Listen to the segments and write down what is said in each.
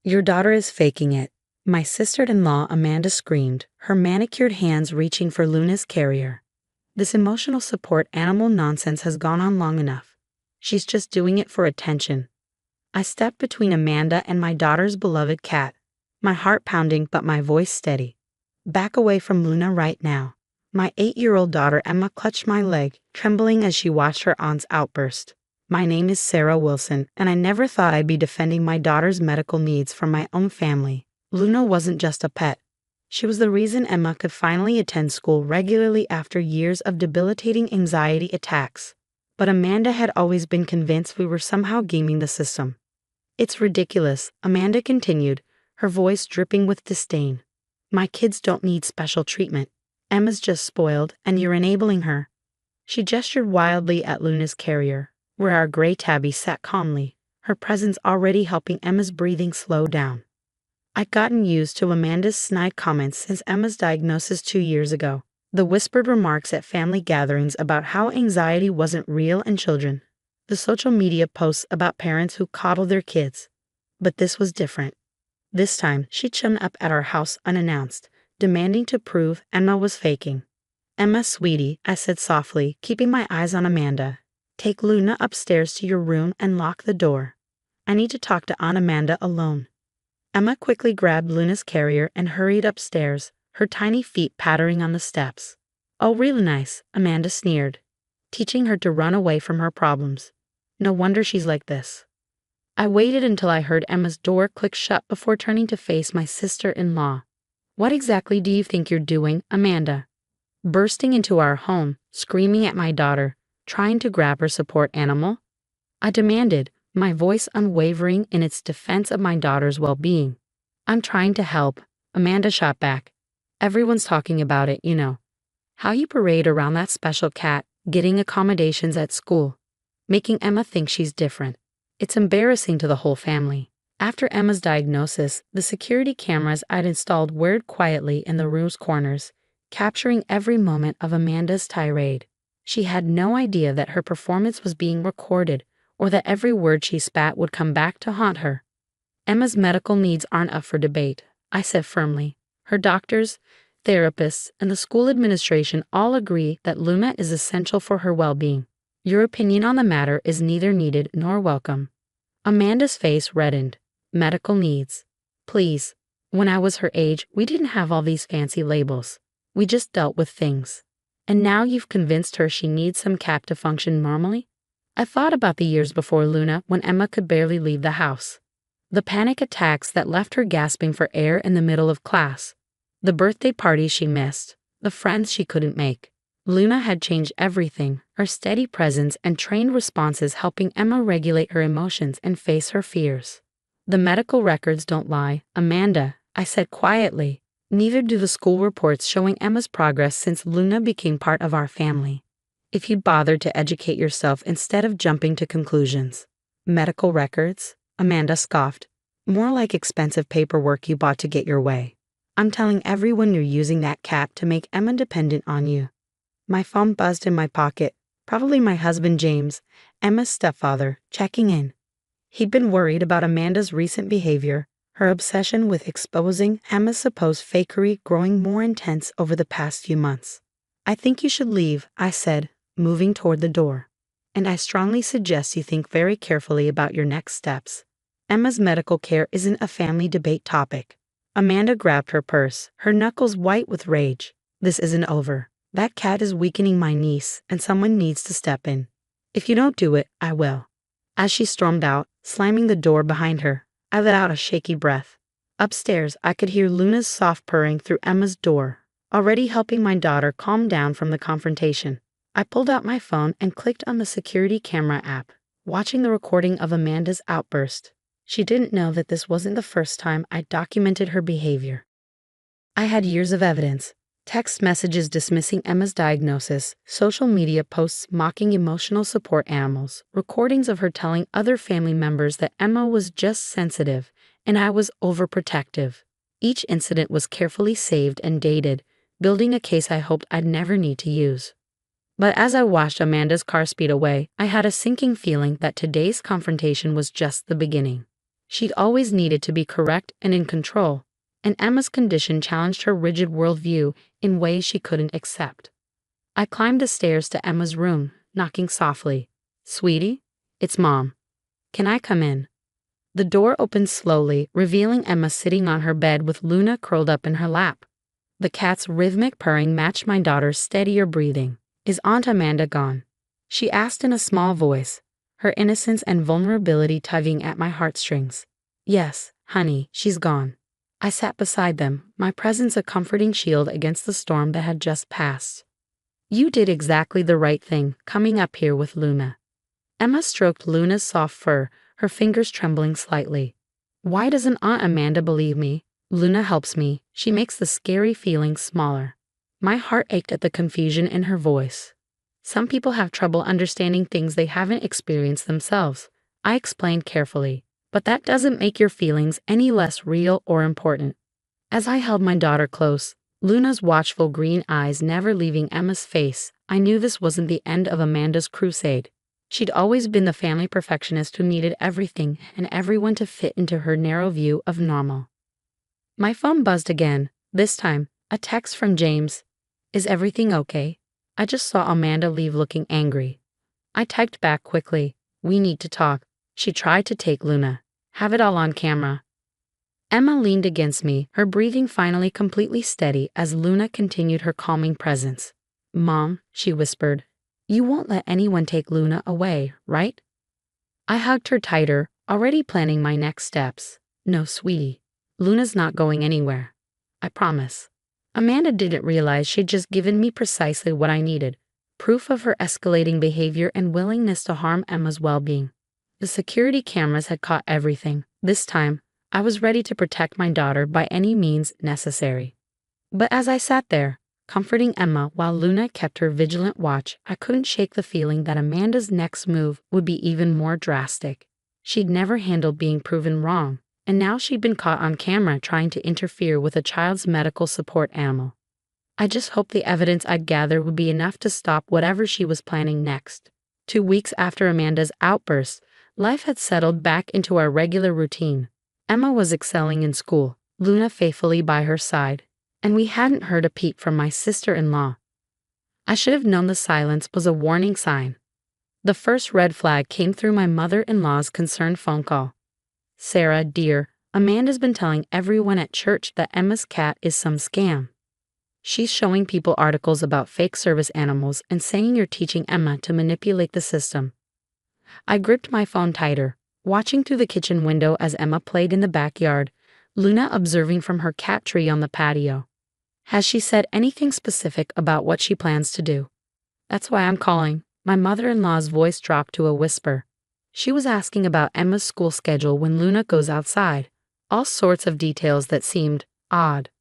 Your daughter is faking it. My sister-in-law Amanda screamed, her manicured hands reaching for Luna's carrier. This emotional support animal nonsense has gone on long enough. She's just doing it for attention. I stepped between Amanda and my daughter's beloved cat, my heart pounding but my voice steady. Back away from Luna right now. My 8-year-old daughter Emma clutched my leg, trembling as she watched her aunt's outburst. My name is Sarah Wilson, and I never thought I'd be defending my daughter's medical needs from my own family. Luna wasn't just a pet. She was the reason Emma could finally attend school regularly after years of debilitating anxiety attacks. But Amanda had always been convinced we were somehow gaming the system. It's ridiculous, Amanda continued, her voice dripping with disdain. My kids don't need special treatment. Emma's just spoiled, and you're enabling her. She gestured wildly at Luna's carrier, where our gray tabby sat calmly, her presence already helping Emma's breathing slow down. I'd gotten used to Amanda's snide comments since Emma's diagnosis 2 years ago, the whispered remarks at family gatherings about how anxiety wasn't real in children, the social media posts about parents who coddle their kids. But this was different. This time, she'd shown up at our house unannounced, demanding to prove Emma was faking. Emma, sweetie, I said softly, keeping my eyes on Amanda. Take Luna upstairs to your room and lock the door. I need to talk to Aunt Amanda alone. Emma quickly grabbed Luna's carrier and hurried upstairs, her tiny feet pattering on the steps. Oh, really nice, Amanda sneered, teaching her to run away from her problems. No wonder she's like this. I waited until I heard Emma's door click shut before turning to face my sister-in-law. What exactly do you think you're doing, Amanda? Bursting into our home, screaming at my daughter, trying to grab her support animal? I demanded, my voice unwavering in its defense of my daughter's well-being. I'm trying to help, Amanda shot back. Everyone's talking about it, you know. How you parade around that special cat, getting accommodations at school, making Emma think she's different. It's embarrassing to the whole family. After Emma's diagnosis, the security cameras I'd installed whirred quietly in the room's corners, capturing every moment of Amanda's tirade. She had no idea that her performance was being recorded, or that every word she spat would come back to haunt her. Emma's medical needs aren't up for debate, I said firmly. Her doctors, therapists, and the school administration all agree that Luna is essential for her well-being. Your opinion on the matter is neither needed nor welcome. Amanda's face reddened. Medical needs. Please. When I was her age, we didn't have all these fancy labels. We just dealt with things. And now you've convinced her she needs some cat to function normally? I thought about the years before Luna when Emma could barely leave the house. The panic attacks that left her gasping for air in the middle of class. The birthday parties she missed. The friends she couldn't make. Luna had changed everything, her steady presence and trained responses helping Emma regulate her emotions and face her fears. The medical records don't lie, Amanda, I said quietly. Neither do the school reports showing Emma's progress since Luna became part of our family. If you'd bothered to educate yourself instead of jumping to conclusions. Medical records? Amanda scoffed. More like expensive paperwork you bought to get your way. I'm telling everyone you're using that cat to make Emma dependent on you. My phone buzzed in my pocket, probably my husband James, Emma's stepfather, checking in. He'd been worried about Amanda's recent behavior, her obsession with exposing Emma's supposed fakery growing more intense over the past few months. I think you should leave, I said, moving toward the door. And I strongly suggest you think very carefully about your next steps. Emma's medical care isn't a family debate topic. Amanda grabbed her purse, her knuckles white with rage. This isn't over. That cat is weakening my niece, and someone needs to step in. If you don't do it, I will. As she stormed out, slamming the door behind her, I let out a shaky breath. Upstairs, I could hear Luna's soft purring through Emma's door, already helping my daughter calm down from the confrontation. I pulled out my phone and clicked on the security camera app, watching the recording of Amanda's outburst. She didn't know that this wasn't the first time I documented her behavior. I had years of evidence. Text messages dismissing Emma's diagnosis, social media posts mocking emotional support animals, recordings of her telling other family members that Emma was just sensitive and I was overprotective. Each incident was carefully saved and dated, building a case I hoped I'd never need to use. But as I watched Amanda's car speed away, I had a sinking feeling that today's confrontation was just the beginning. She'd always needed to be correct and in control, and Emma's condition challenged her rigid worldview in ways she couldn't accept. I climbed the stairs to Emma's room, knocking softly. "Sweetie, it's Mom. Can I come in?" The door opened slowly, revealing Emma sitting on her bed with Luna curled up in her lap. The cat's rhythmic purring matched my daughter's steadier breathing. "Is Aunt Amanda gone?" she asked in a small voice, her innocence and vulnerability tugging at my heartstrings. "Yes, honey, she's gone." I sat beside them, my presence a comforting shield against the storm that had just passed. "You did exactly the right thing, coming up here with Luna." Emma stroked Luna's soft fur, her fingers trembling slightly. "Why doesn't Aunt Amanda believe me? Luna helps me. She makes the scary feelings smaller." My heart ached at the confusion in her voice. "Some people have trouble understanding things they haven't experienced themselves," I explained carefully, "but that doesn't make your feelings any less real or important." As I held my daughter close, Luna's watchful green eyes never leaving Emma's face, I knew this wasn't the end of Amanda's crusade. She'd always been the family perfectionist who needed everything and everyone to fit into her narrow view of normal. My phone buzzed again, this time, a text from James. "Is everything okay? I just saw Amanda leave looking angry." I typed back quickly, "We need to talk. She tried to take Luna. Have it all on camera." Emma leaned against me, her breathing finally completely steady as Luna continued her calming presence. "Mom," she whispered, "you won't let anyone take Luna away, right?" I hugged her tighter, already planning my next steps. "No, sweetie. Luna's not going anywhere. I promise." Amanda didn't realize she'd just given me precisely what I needed, proof of her escalating behavior and willingness to harm Emma's well-being. The security cameras had caught everything. This time, I was ready to protect my daughter by any means necessary. But as I sat there, comforting Emma while Luna kept her vigilant watch, I couldn't shake the feeling that Amanda's next move would be even more drastic. She'd never handled being proven wrong, and now she'd been caught on camera trying to interfere with a child's medical support animal. I just hoped the evidence I'd gathered would be enough to stop whatever she was planning next. 2 weeks after Amanda's outburst, life had settled back into our regular routine. Emma was excelling in school, Luna faithfully by her side, and we hadn't heard a peep from my sister-in-law. I should have known the silence was a warning sign. The first red flag came through my mother-in-law's concerned phone call. "Sarah, dear, Amanda's been telling everyone at church that Emma's cat is some scam. She's showing people articles about fake service animals and saying you're teaching Emma to manipulate the system." I gripped my phone tighter, watching through the kitchen window as Emma played in the backyard, Luna observing from her cat tree on the patio. "Has she said anything specific about what she plans to do?" "That's why I'm calling." My mother-in-law's voice dropped to a whisper. She was asking about Emma's school schedule when Luna goes outside, all sorts of details that seemed odd.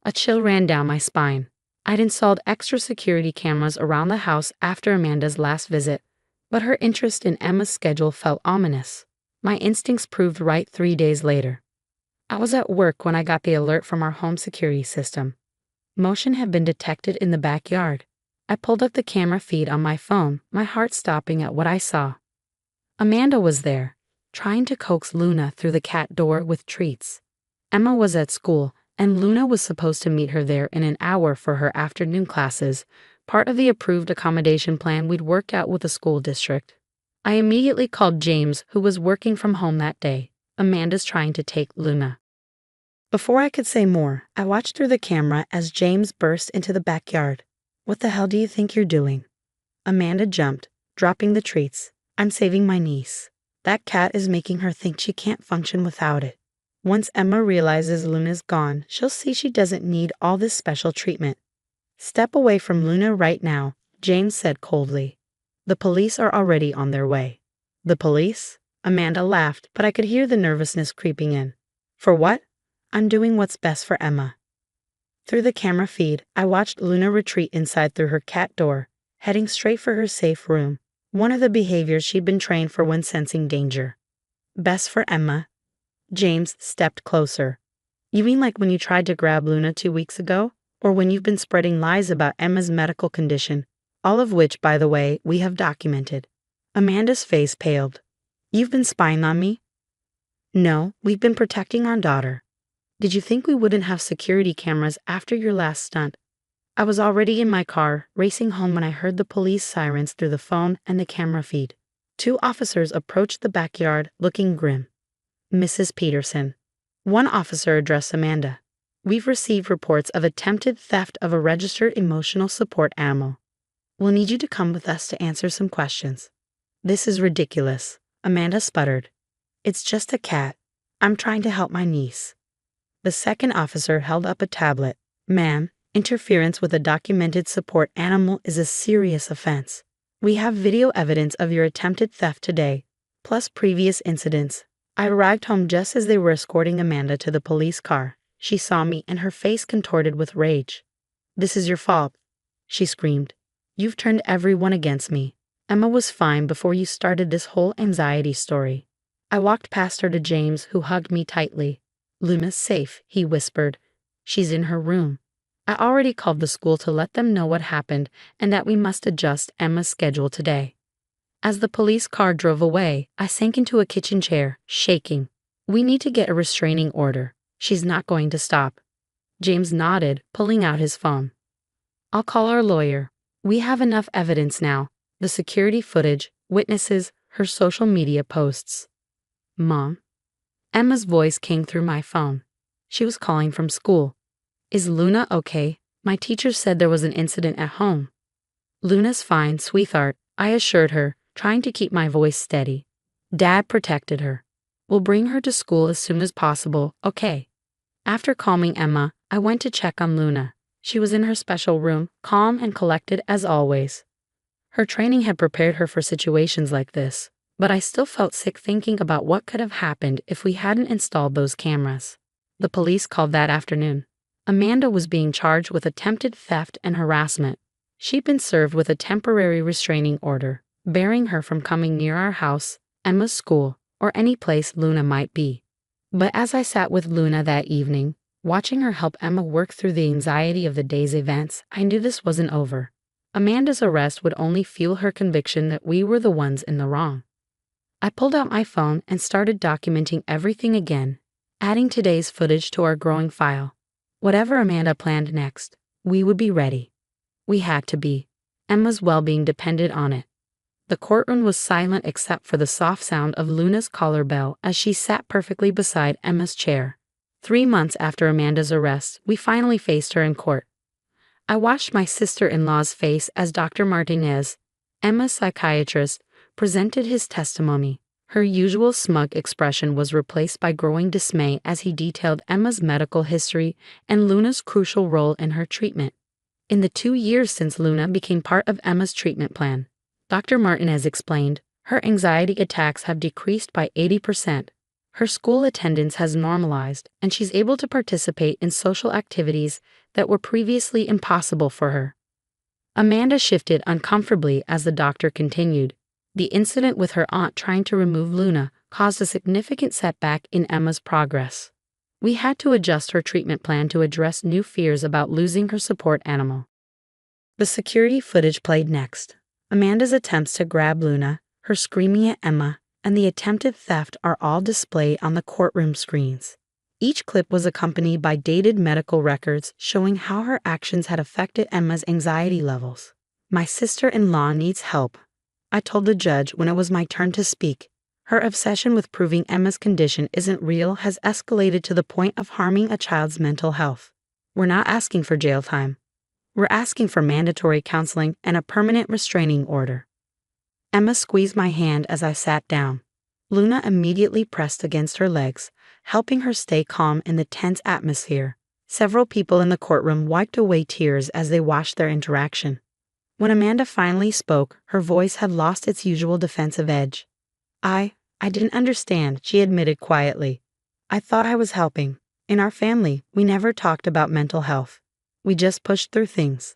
A chill ran down my spine. I'd installed extra security cameras around the house after Amanda's last visit, but her interest in Emma's schedule felt ominous. My instincts proved right 3 days later. I was at work when I got the alert from our home security system. Motion had been detected in the backyard. I pulled up the camera feed on my phone, my heart stopping at what I saw. Amanda was there, trying to coax Luna through the cat door with treats. Emma was at school, and Luna was supposed to meet her there in an hour for her afternoon classes, part of the approved accommodation plan we'd worked out with the school district. I immediately called James, who was working from home that day. "Amanda's trying to take Luna." Before I could say more, I watched through the camera as James burst into the backyard. "What the hell do you think you're doing?" Amanda jumped, dropping the treats. "I'm saving my niece. That cat is making her think she can't function without it. Once Emma realizes Luna's gone, she'll see she doesn't need all this special treatment." "Step away from Luna right now," James said coldly. "The police are already on their way." "The police?" Amanda laughed, but I could hear the nervousness creeping in. "For what?" "I'm doing what's best for Emma." Through the camera feed, I watched Luna retreat inside through her cat door, heading straight for her safe room, one of the behaviors she'd been trained for when sensing danger. "Best for Emma?" James stepped closer. "You mean like when you tried to grab Luna 2 weeks ago? Or when you've been spreading lies about Emma's medical condition, all of which, by the way, we have documented?" Amanda's face paled. "You've been spying on me?" No, we've been protecting our daughter. Did you think we wouldn't have security cameras after your last stunt? I was already in my car, racing home when I heard the police sirens through the phone and the camera feed. Two officers approached the backyard, looking grim. Mrs. Peterson. One officer addressed Amanda. We've received reports of attempted theft of a registered emotional support animal. We'll need you to come with us to answer some questions. This is ridiculous, Amanda sputtered. It's just a cat. I'm trying to help my niece. The second officer held up a tablet. Ma'am, interference with a documented support animal is a serious offense. We have video evidence of your attempted theft today, plus previous incidents. I arrived home just as they were escorting Amanda to the police car. She saw me and her face contorted with rage. This is your fault, she screamed. You've turned everyone against me. Emma was fine before you started this whole anxiety story. I walked past her to James, who hugged me tightly. Luna's safe, he whispered. She's in her room. I already called the school to let them know what happened and that we must adjust Emma's schedule today. As the police car drove away, I sank into a kitchen chair, shaking. We need to get a restraining order. She's not going to stop. James nodded, pulling out his phone. I'll call our lawyer. We have enough evidence now. The security footage, witnesses, her social media posts. Mom? Emma's voice came through my phone. She was calling from school. Is Luna okay? My teacher said there was an incident at home. Luna's fine, sweetheart, I assured her, trying to keep my voice steady. Dad protected her. We'll bring her to school as soon as possible, okay? After calming Emma, I went to check on Luna. She was in her special room, calm and collected as always. Her training had prepared her for situations like this, but I still felt sick thinking about what could have happened if we hadn't installed those cameras. The police called that afternoon. Amanda was being charged with attempted theft and harassment. She'd been served with a temporary restraining order, barring her from coming near our house, Emma's school, or any place Luna might be. But as I sat with Luna that evening, watching her help Emma work through the anxiety of the day's events, I knew this wasn't over. Amanda's arrest would only fuel her conviction that we were the ones in the wrong. I pulled out my phone and started documenting everything again, adding today's footage to our growing file. Whatever Amanda planned next, we would be ready. We had to be. Emma's well-being depended on it. The courtroom was silent except for the soft sound of Luna's collar bell as she sat perfectly beside Emma's chair. 3 months after Amanda's arrest, we finally faced her in court. I watched my sister-in-law's face as Dr. Martinez, Emma's psychiatrist, presented his testimony. Her usual smug expression was replaced by growing dismay as he detailed Emma's medical history and Luna's crucial role in her treatment. In the 2 years since Luna became part of Emma's treatment plan, Dr. Martinez explained, her anxiety attacks have decreased by 80%. Her school attendance has normalized, and she's able to participate in social activities that were previously impossible for her. Amanda shifted uncomfortably as the doctor continued. The incident with her aunt trying to remove Luna caused a significant setback in Emma's progress. We had to adjust her treatment plan to address new fears about losing her support animal. The security footage played next. Amanda's attempts to grab Luna, her screaming at Emma, and the attempted theft are all displayed on the courtroom screens. Each clip was accompanied by dated medical records showing how her actions had affected Emma's anxiety levels. My sister-in-law needs help, I told the judge when it was my turn to speak. Her obsession with proving Emma's condition isn't real has escalated to the point of harming a child's mental health. We're not asking for jail time. We're asking for mandatory counseling and a permanent restraining order. Emma squeezed my hand as I sat down. Luna immediately pressed against her legs, helping her stay calm in the tense atmosphere. Several people in the courtroom wiped away tears as they watched their interaction. When Amanda finally spoke, her voice had lost its usual defensive edge. I didn't understand, she admitted quietly. I thought I was helping. In our family, we never talked about mental health. We just pushed through things.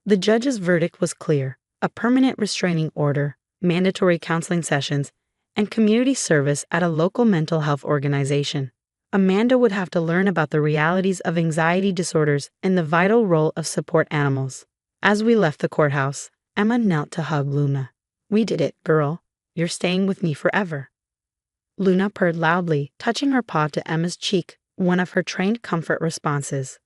The judge's verdict was clear: a permanent restraining order, mandatory counseling sessions, and community service at a local mental health organization. Amanda would have to learn about the realities of anxiety disorders and the vital role of support animals. As we left the courthouse, Emma knelt to hug Luna. We did it, girl. You're staying with me forever. Luna purred loudly, touching her paw to Emma's cheek, one of her trained comfort responses.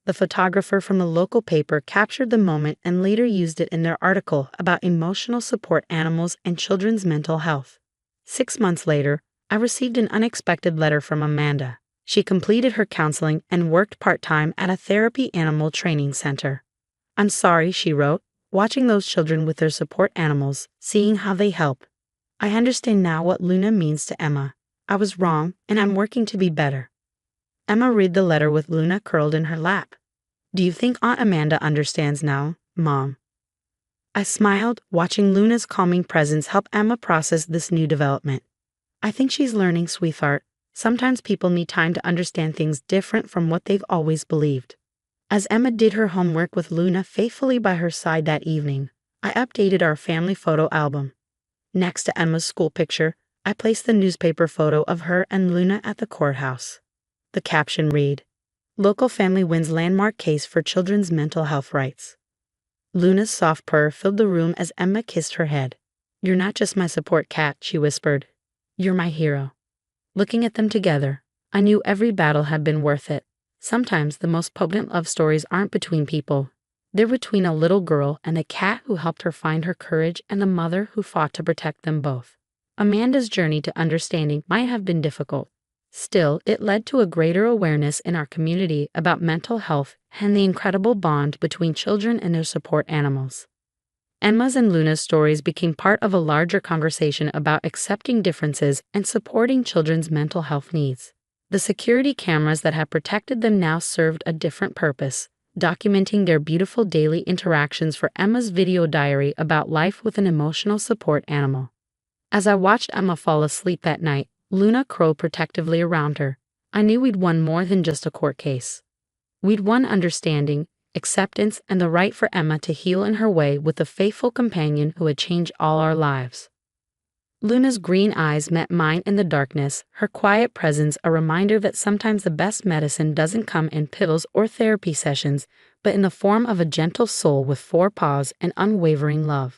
The photographer from the local paper captured the moment and later used it in their article about emotional support animals and children's mental health. 6 months later, I received an unexpected letter from Amanda. She completed her counseling and worked part-time at a therapy animal training center. "I'm sorry," she wrote, "watching those children with their support animals, seeing how they help. I understand now what Luna means to Emma. I was wrong, and I'm working to be better." Emma read the letter with Luna curled in her lap. "Do you think Aunt Amanda understands now, Mom?" I smiled, watching Luna's calming presence help Emma process this new development. "I think she's learning, sweetheart. Sometimes people need time to understand things different from what they've always believed." As Emma did her homework with Luna faithfully by her side that evening, I updated our family photo album. Next to Emma's school picture, I placed the newspaper photo of her and Luna at the courthouse. The caption read, "Local family wins landmark case for children's mental health rights." Luna's soft purr filled the room as Emma kissed her head. "You're not just my support cat," she whispered. "You're my hero." Looking at them together, I knew every battle had been worth it. Sometimes the most potent love stories aren't between people. They're between a little girl and a cat who helped her find her courage and a mother who fought to protect them both. Amanda's journey to understanding might have been difficult. Still, it led to a greater awareness in our community about mental health and the incredible bond between children and their support animals. Emma's and Luna's stories became part of a larger conversation about accepting differences and supporting children's mental health needs. The security cameras that had protected them now served a different purpose, documenting their beautiful daily interactions for Emma's video diary about life with an emotional support animal. As I watched Emma fall asleep that night, Luna crowed protectively around her. I knew we'd won more than just a court case. We'd won understanding, acceptance, and the right for Emma to heal in her way with the faithful companion who had changed all our lives. Luna's green eyes met mine in the darkness, her quiet presence a reminder that sometimes the best medicine doesn't come in pills or therapy sessions, but in the form of a gentle soul with 4 paws and unwavering love.